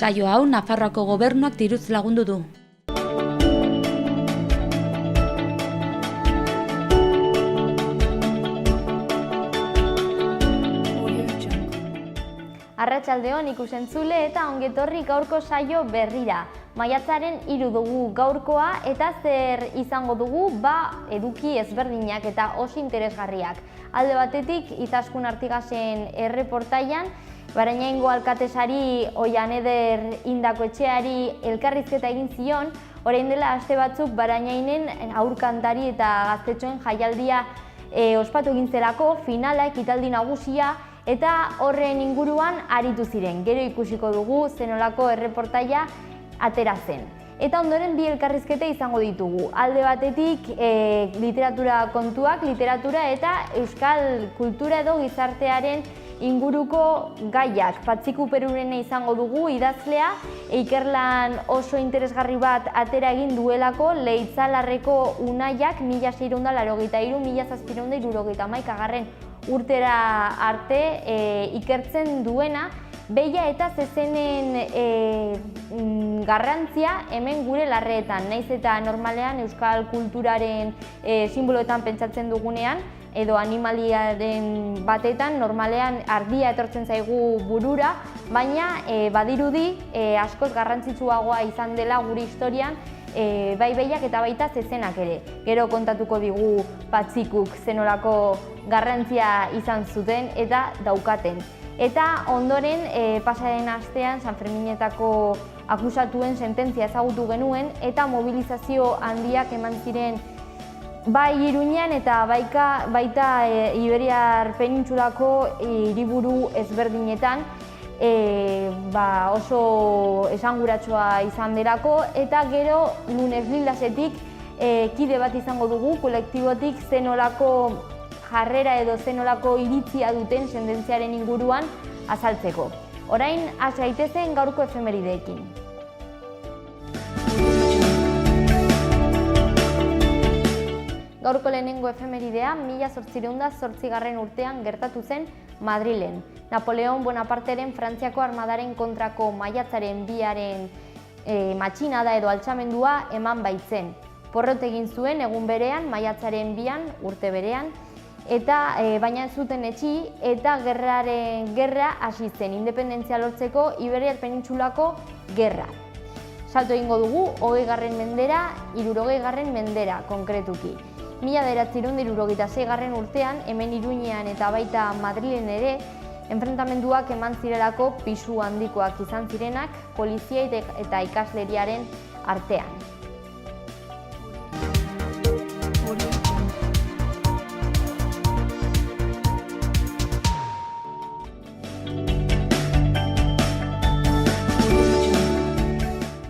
Saio hau Nafarroako Gobernuak diruz lagundu du. Arratsaldeon ikusentzule eta ongetorri gaurko saio berrira. Maiatzaren 3 dugu gaurkoa eta zer izango dugu eduki ezberdinak eta oso interesgarriak. Alde batetik Izaskun Artigasen erreportaian Barainaingo alkatesari Oian Eder Indako etxeari elkarrizketa egin zion, orain dela aste batzuk Barainainen aurkantari eta gaztetxoen jaialdia ospatu egin zelako, finala ekitaldi nagusia eta horren inguruan aritu ziren. Gero ikusiko dugu zenolako erreportaia atera zen. Eta ondoren bi elkarrizketa izango ditugu. Alde batetik literatura kontuak, literatura eta euskal kultura edo gizartearen inguruko gaiak. Patxiku Perurena izango dugu idazlea, ikerlan oso interesgarri bat atera egin duelako Leitzalarreko Unaiak 1683-1771 urtera arte ikertzen duena, behia eta zezenen garrantzia hemen gure larreetan, naiz eta normalean euskal kulturaren simboloetan pentsatzen dugunean, edo animaliaren batetan normalean ardia etortzen zaigu burura, baina badirudi askoz garrantzitsuagoa izan dela gure historian bai behiak eta baita zezenak ere. Gero kontatuko digu Patxikuk zenolako garrantzia izan zuten eta daukaten. Eta ondoren pasaren astean San Ferminetako akusatuen sententzia ezagutu genuen eta mobilizazio handiak eman ziren bai Iruñean eta baita Iberiar penintsulako hiriburu ezberdinetan, oso esanguratsua izan delako, eta gero lunes lilasetik kide bat izango dugu kolektibotik zenolako jarrera edo zenolako iritzia duten sententziaren inguruan azaltzeko. Orain hasi gaitezen gaurko efemerideekin. Gaurko lehenengo efemeridea 1808 urtean gertatu zen Madrilen. Napoleon Bonaparteren Frantziako armadaren kontrako maiatzaren 2 matxinada edo altxamendua eman baitzen. Porrot egin zuen egun berean, maiatzaren 2 urte berean, eta baina ez zuten etxi eta gerra hasi zen, independentzia lortzeko Iberiar penintsulako gerra. Salto egingo dugu 20. mendera, 60. mendera konkretuki. 1976 urtean, hemen Iruñean eta baita Madrilen ere, enfrentamenduak eman zirelako pisu handikoak izan zirenak polizia eta ikasleriaren artean.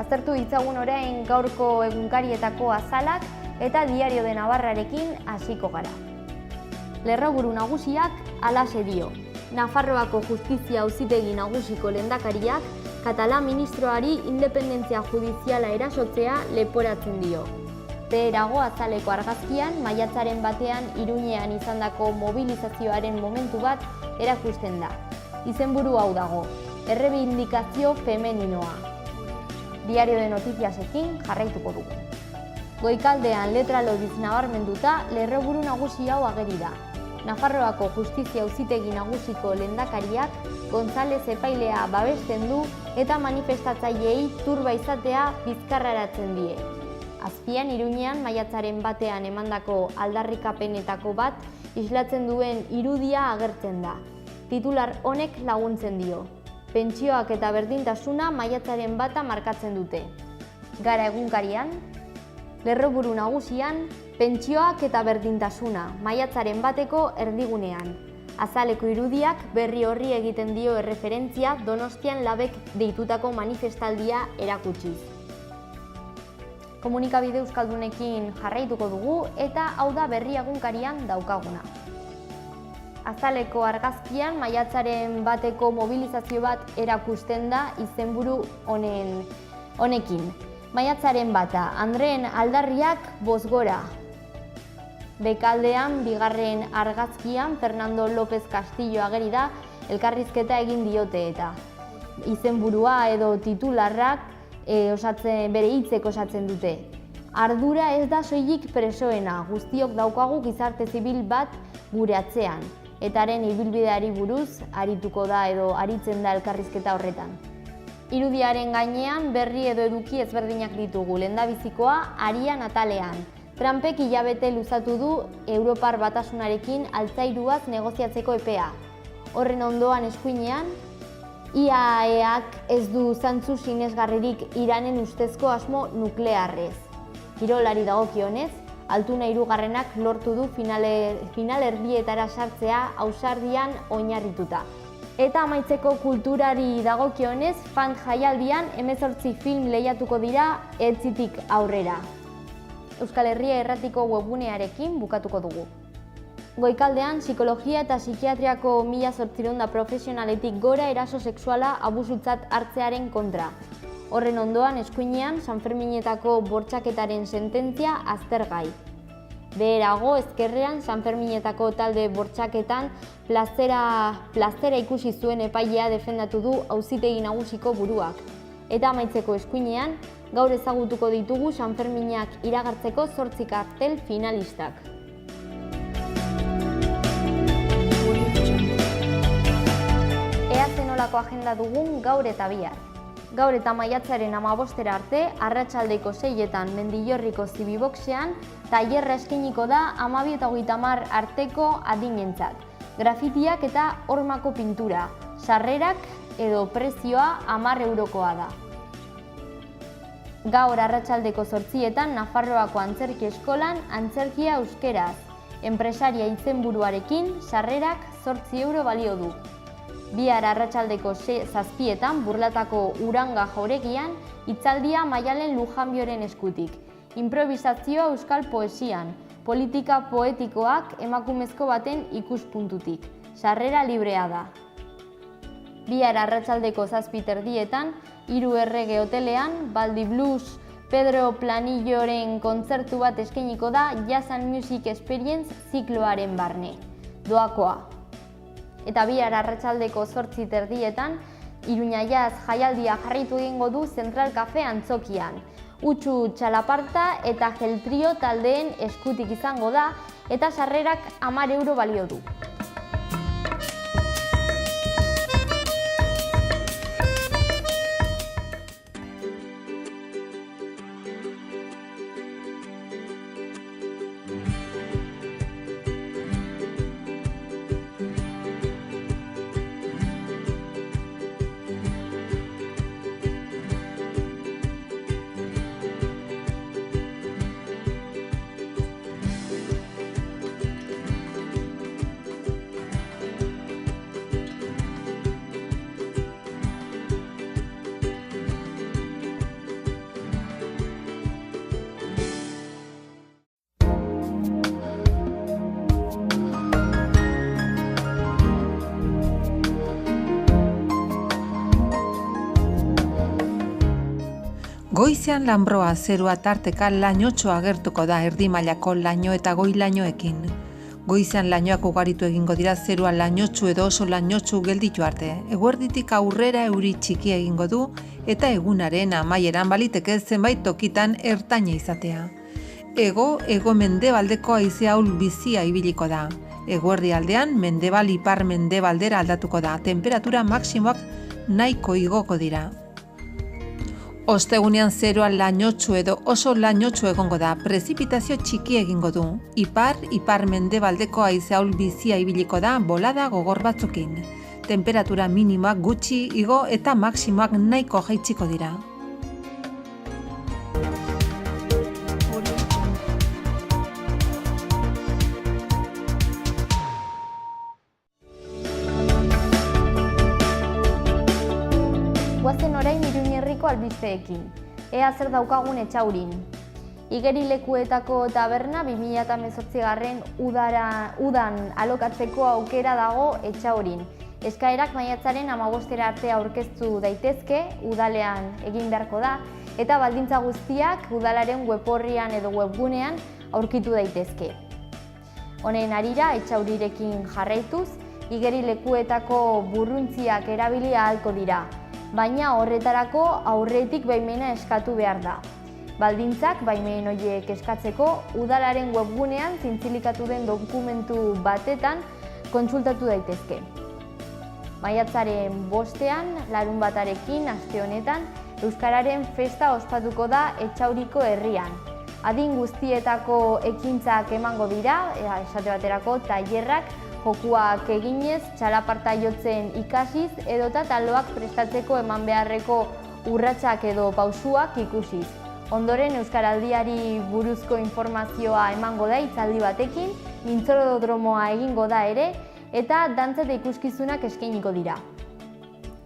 Aztertu ditzagun orain gaurko egunkarietako azalak eta Diario de Navarrarekin hasiko gara. Lerroburu nagusiak halaxe dio. Nafarroako Justizia Auzitegi Nagusiko lehendakariak Katala ministroari independentzia judiziala erasotzea leporatzen dio. Beherago azaleko argazkian, maiatzaren batean Iruñean izandako mobilizazioaren momentu bat erakusten da. Izenburu hau dago, errebindikazio femeninoa. Diario de Notiziasekin jarraituko dugu. Goikaldean letra lodiz nabarmenduta lerroburu nagusi hau ageri da. Nafarroako Justizia Auzitegi Nagusiko lehendakariak González epailea babesten du eta manifestatzaileei turba izatea bizkarraratzen die. Azpian Iruñean maiatzaren batean emandako aldarrikapenetako bat islatzen duen irudia agertzen da. Titular honek laguntzen dio. Pentsioak eta berdintasuna maiatzaren bata markatzen dute. Gara egunkarian, lerroburu nagusian, pentsioak eta berdintasuna, maiatzaren bateko erdigunean. Azaleko irudiak berri horri egiten dio erreferentzia Donostian Labek deitutako manifestaldia erakutsiz. Komunikabide euskaldunekin jarraituko dugu eta hau da berri egunkarian daukaguna. Azaleko argazkian maiatzaren bateko mobilizazio bat erakusten da izenburu honekin. Maiatzaren bata, Andreen aldarriak bozgora. Bekaldean, bigarren argazkian, Fernando López Castillo ageri da, elkarrizketa egin diote eta. izenburua edo titularrak bere hitzek osatzen dute. Ardura ez da soilik presoena, guztiok daukagu gizarte zibil bat gure atzean, eta haren ibilbideari buruz arituko da edo aritzen da elkarrizketa horretan. Irudiaren gainean berri edo eduki ezberdinak ditugu, lehendabizikoa arian atalean. Trumpek hilabete luzatu du Europar Batasunarekin altzairuaz negoziatzeko epea. Horren ondoan eskuinean, IAEAk ez du zantzu sinesgarririk Iranen ustezko asmo nuklearrez. Kirolari dagokionez, Altuna hirugarrenak lortu du final erdietara sartzea ausardian oinarrituta. Eta amaitzeko kulturari dagokionez, fan jaialdian 18 film lehiatuko dira etzitik aurrera. Euskal Herria Irratiko webgunearekin bukatuko dugu. Goikaldean, psikologia eta psikiatriako 1800 profesionaletik gora eraso sexuala abusutzat hartzearen kontra. Horren ondoan, eskuinean, Sanferminetako bortxaketaren sententzia aztergai. Beherago, ezkerrean, Sanferminetako talde bortxaketan plaztera ikusi zuen epailea defendatu du auzitegi nagusiko buruak. Eta amaitzeko eskuinean, gaur ezagutuko ditugu Sanferminak iragartzeko 8 kartel finalistak. Ea zenolako agenda dugun gaur eta bihar. Gaur eta maiatzaren 15 arte, arratsaldeko 6etan Mendillorriko Zibiboxean, tailerra eskainiko da 12 eta 30 arteko adinentzat. Grafitiak eta hormako pintura, sarrerak edo prezioa 10 eurokoa da. Gaur arratsaldeko 8etan Nafarroako Antzerki Eskolan antzerkia euskeraz. Enpresaria izenburuarekin sarrerak 8 euro balio du. Bihar arratsaldeko 7etan Burlatako Uranga jauregian hitzaldia Maialen Lujanbioren eskutik. Improvisazioa euskal poesian, politika poetikoak emakumezko baten ikuspuntutik. Sarrera librea da. Bihar arratsaldeko 7:30etan Hiru Errege hotelean Baldi Blues Pedro Planilloren kontzertu bat eskainiko da Jazz and Music Experience zikloaren barne. Doakoa. Eta bihar arratsaldeko 8:30etan Iruña Jazz jaialdia jarraitu egingo du Central Cafe antzokian. Utsu Txalaparta eta Geltrio taldeen eskutik izango da eta sarrerak 10 euro balio du. Goizean lanbroa zerua tarteka lainotxo agertuko da erdi mailako laino eta goi lainoekin. Goizean lainoak ugaritu egingo dira zerua lainotxu edo oso lainotxu gelditu arte. Eguerditik aurrera euri txiki egingo du eta egunaren amaieran baliteke zenbait tokitan ertaina izatea. Ego mendebaldeko haize ahul bizia ibiliko da. Eguerdialdean mendebal ipar mendebaldera aldatuko da. Temperatura maksimoak nahiko igoko dira. Ostegunean zerua lainotxu edo oso lainotxu egongo da, prezipitazio txiki egingo du. Ipar mendebaldeko haize ahul bizia ibiliko da bolada gogor batzukin. Temperatura minimoak gutxi igo eta maksimoak nahiko jaitsiko dira. Goazen orain Iruñerriko albisteekin. Ea zer daukagun Etxaurin. Igerilekuetako taberna 2018 udan alokatzeko aukera dago Etxaurin. Eskaerak maiatzaren 15 arte aurkeztu daitezke, udalean egin beharko da, eta baldintza guztiak udalaren weborrian edo webgunean aurkitu daitezke. Honen harira, Etxaurirekin jarraituz, igerilekuetako burruntziak erabili ahalko dira. baina horretarako aurretik baimena eskatu behar da. Baldintzak baimen horiek eskatzeko udalaren webgunean zintzilikatu den dokumentu batetan kontsultatu daitezke. Maiatzaren 5ean, larunbatarekin, aste honetan, Euskararen festa ospatuko da Etxauriko herrian. Adin guztietako ekintzak emango dira, esate baterako tailerrak, jokuak eginez, txalaparta jotzen ikasiz, edota taloak prestatzeko eman beharreko urratsak edo pausuak ikusiz. Ondoren Euskaraldiari buruzko informazioa emango da hitzaldi batekin, mintzolodromoa egingo da ere, eta dantza eta ikuskizunak eskainiko dira.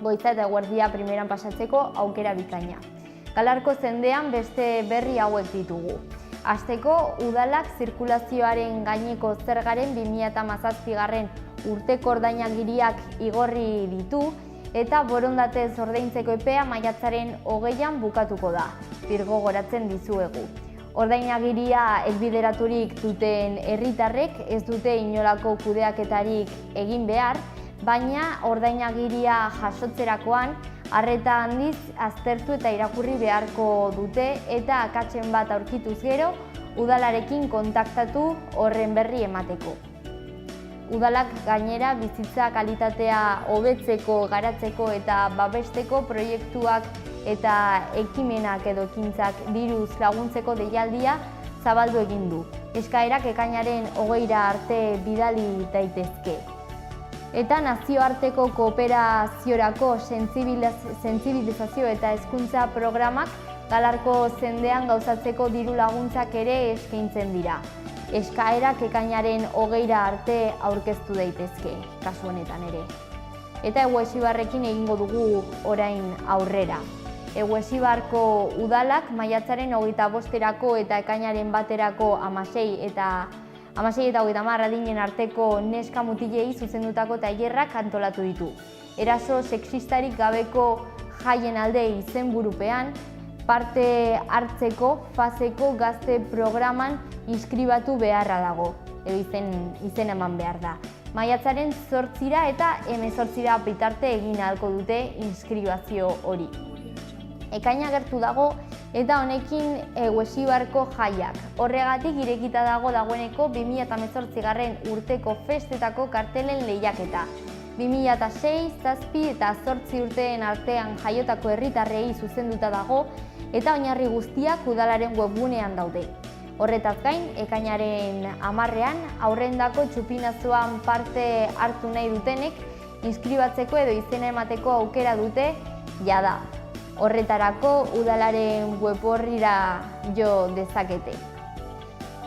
Goiza eta eguerdia primeran pasatzeko aukera bikaina. Galarko zendean beste berri hauek ditugu. Hasteko, udalak zirkulazioaren gaineko zergaren 2017 urteko ordainagiriak igorri ditu eta borondatez ordaintzeko epea maiatzaren 20an bukatuko da. Birgogoratzen dizuegu. Ordainagiria helbideraturik duten herritarrek ez dute inolako kudeaketarik egin behar, baina ordainagiria jasotzerakoan arreta handiz aztertu eta irakurri beharko dute eta akatsen bat aurkituz gero udalarekin kontaktatu horren berri emateko. Udalak gainera bizitza kalitatea hobetzeko, garatzeko eta babesteko proiektuak eta ekimenak edo ekintzak diruz laguntzeko deialdia zabaldu egin du. Eskaerak ekainaren 20ra arte bidali daitezke. Eta nazioarteko kooperaziorako sentsibilizazio eta hezkuntza programak Galarko zendean gauzatzeko diru laguntzak ere eskaintzen dira. Eskaerak ekainaren 20ra arte aurkeztu daitezke, kasu honetan ere. Eta Eguesibarrekin egingo dugu orain aurrera. Eguesibarko udalak maiatzaren 25erako eta ekainaren 1erako 16 eta 30 adinen arteko neska mutilei zuzendutako tailerrak antolatu ditu. Eraso sexistarik gabeko jaien alde izenburupean, parte hartzeko faseko gazte programan inskribatu beharra dago, edo izen eman behar da. Maiatzaren 8ra eta 18ra bitarte egin ahalko dute inskribazio hori. Ekaina gertu dago eta honekin Eguesibarko jaiak. Horregatik irekita dagoeneko 2018 urteko festetako kartelen lehiaketa. 2006, 7 eta 8 urteen artean jaiotako herritarrei zuzenduta dago eta oinarri guztiak udalaren webgunean daude. Horretaz gain, ekainaren 10ean aurrendako txupinazoan parte hartu nahi dutenek inskribatzeko edo izena emateko aukera dute jada. Horretarako udalaren web orrira jo dezakete.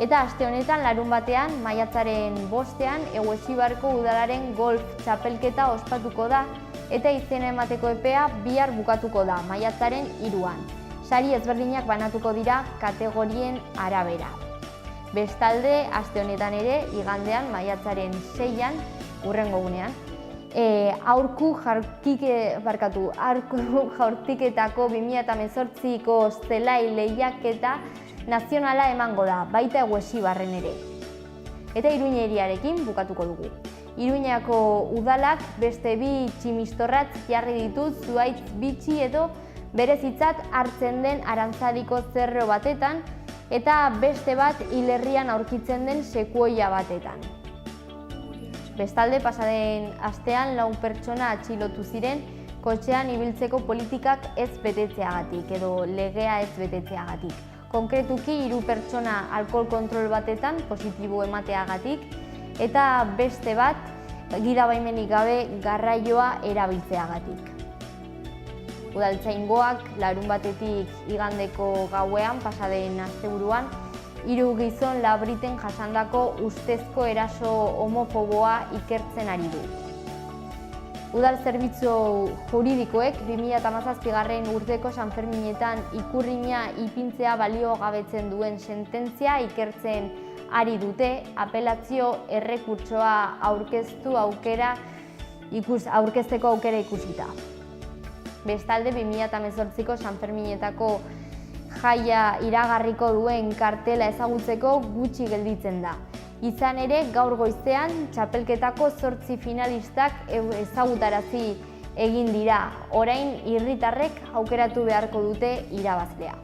Eta aste honetan larunbatean, maiatzaren 5ean, Eguesibarko udalaren golf txapelketa ospatuko da eta izena emateko epea bihar bukatuko da, maiatzaren 3an. Sari ezberdinak banatuko dira kategorien arabera. Bestalde, aste honetan ere, igandean, maiatzaren 6an, hurrengo gunean, aurku jaurtiketako 2018ko zelai lehiaketa nazionala emango da, baita Eguesibarren ere. Eta Iruñeriarekin bukatuko dugu. Iruñako udalak beste 2 tximistorratz jarri ditu zuhaitz bitxi edo berezitzat hartzen den Arantzadiko zerro batetan eta beste bat hilerrian aurkitzen den sekuoia batetan. Bestalde, pasaden astean 4 pertsona atxilotu ziren kotxean ibiltzeko politikak ez betetzeagatik edo legea ez betetzeagatik. Konkretuki 3 pertsona alkohol kontrol batetan positibo emateagatik eta beste bat gidabaimenik gabe garraioa erabiltzeagatik. Udaltzaingoak larunbatetik igandeko gauean pasaden asteburuan 3 gizon labriten jasandako ustezko eraso homofoboa ikertzen ari du. Udal zerbitzu juridikoek 2017 urteko Sanferminetan ikurrina ipintzea baliogabetzen duen sententzia ikertzen ari dute apelazio errekurtsoa aurkezteko aukera ikusita. Bestalde, 2018ko Sanferminetako jaia iragarriko duen kartela ezagutzeko gutxi gelditzen da. Izan ere, gaur goizean, txapelketako 8 finalistak ezagutarazi egin dira, orain herritarrek aukeratu beharko dute irabazlea.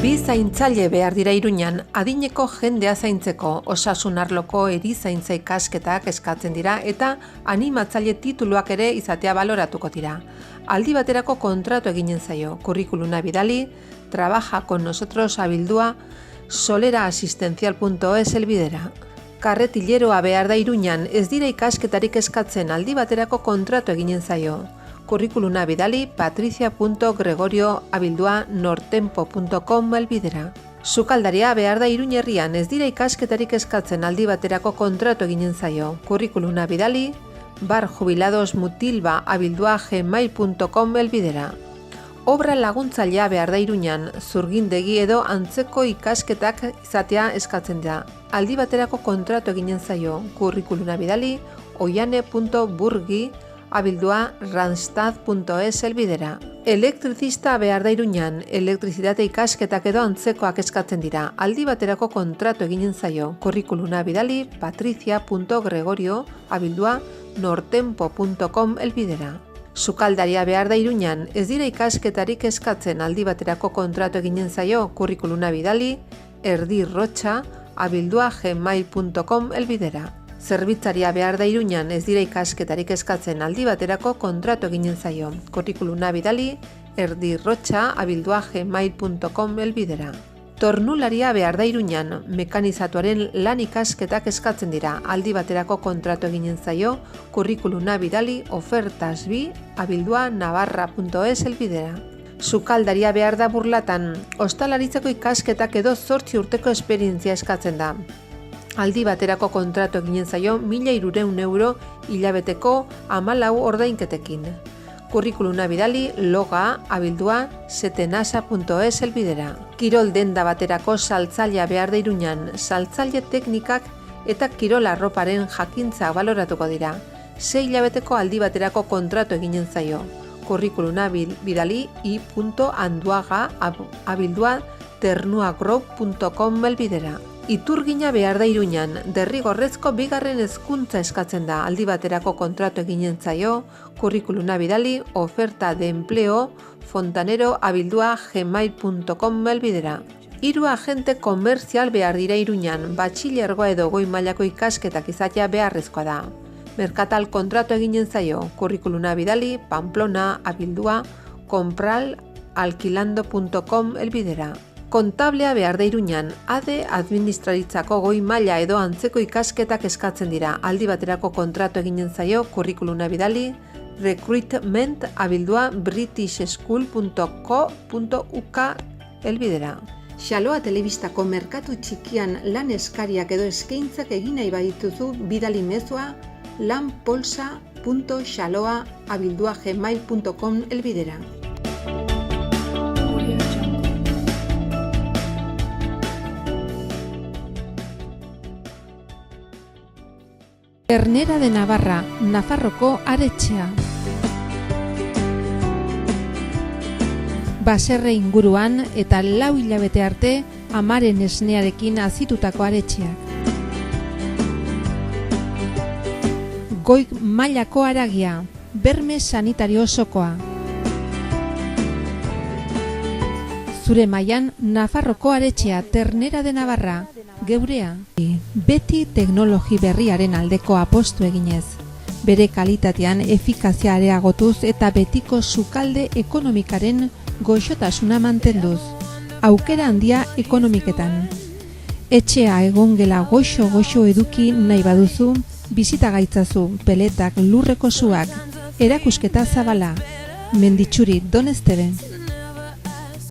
Bi zaintzaile behar dira Iruñan, adineko jendea zaintzeko, osasun arloko erizaintza ikasketak eskatzen dira eta animatzaile tituluak ere izatea baloratuko dira. Aldi baterako kontratu eginen zaio, kurrikuluna bidali, trabaja con nosotros abildua, soleraasistencial.es helbidera. Karretileroa behar da Iruñan, ez dira ikasketarik eskatzen, aldi baterako kontratu eginen zaio. Kurrikuluna bidali patricia.gregorio@nortempo.com helbidera. Sukaldaria behar da Iruña herrian, ez dira ikasketarik eskatzen, aldi baterako kontratu eginen zaio. Kurrikuluna bidali barjubiladosmutilba@gmail.com helbidera. Obra laguntzailea behar da Iruñan, zurgindegi edo antzeko ikasketak izatea eskatzen da. Aldi baterako kontratu eginen zaio. Kurrikuluna bidali oiane.burgi@randstad.es helbidera. Elektrizista behar da Iruñan, elektrizitate ikasketak edo antzekoak eskatzen dira. Aldi baterako kontratu eginen zaio. Kurrikuluna bidali patricia.gregorio@nortempo.com helbidera. Sukaldaria behar da Iruñan, ez dira ikasketarik eskatzen, aldi baterako kontratu eginen zaio. Kurrikuluna bidali erdirrotxa@gmail.com helbidera. Zerbitzaria behar da Iruñan, ez dira ikasketarik eskatzen, aldi baterako kontratu eginen zaio. Kurrikuluna bidali erdirrotxa@gmail.com helbidera. Tornularia behar da Iruñan, mekanizatuaren lan ikasketak eskatzen dira, aldi baterako kontratu eginen zaio. Kurrikuluna bidali ofertasbi@navarra.es helbidera. Sukaldaria behar da Burlatan, ostalaritzako ikasketak edo 8 urteko esperientzia eskatzen da. Aldi baterako kontratu eginen zaio 1.300 euro hilabeteko 14 ordainketekin. Kurrikuluna bidali loga@setenasa.es helbidera. Kirol denda baterako saltzailea behar da Iruñan, saltzaile teknikak eta kirol arroparen jakintza baloratuko dira. 6 hilabeteko aldi baterako kontratu eginen zaio. Kurrikuluna bidali i.anduaga@ternuagroup.com helbidera. Iturgina behar da Iruñan, derrigorrezko 2. hezkuntza eskatzen da, aldi baterako kontratu eginen zaio. Kurrikuluna bidali oferta de empleo fontanero@gmail.com helbidera. 3 agente komertzial behar dira Iruñan, batxilergoa edo goi mailako ikasketak izatea beharrezkoa da. Merkatal kontratu eginen zaio. Kurrikuluna bidali pamplona@compral-alquilando.com helbidera. Kontablea behar da Iruñan, ade administraritzako goi maila edo antzeko ikasketak eskatzen dira, aldi baterako kontratu eginen zaio. Kurrikuluna bidali recruitment@britishschool.co.uk helbidera. Xaloa telebistako merkatu txikian lan eskariak edo eskaintzak egin nahi badituzu, bidali mezua lanpolsa.xaloa@gmail.com helbidera. Ternera de Navarra, Nafarroko aretxea. Baserre inguruan eta 4 hilabete arte amaren esnearekin azitutako aretxeak. Goi mailako haragia, berme sanitario osokoa. Zure mailan Nafarroko aretxea, Ternera de Navarra, geurea. Beti teknologi berriaren aldeko apostu eginez. Bere kalitatean efikazia areagotuz eta betiko sukalde ekonomikaren goxotasuna mantenduz. Aukera handia ekonomiketan. Etxea egongela goxo eduki nahi baduzu, bizita gaitzazu, peletak, lurreko suak, erakusketa zabala. Menditxuri, Don Esteve.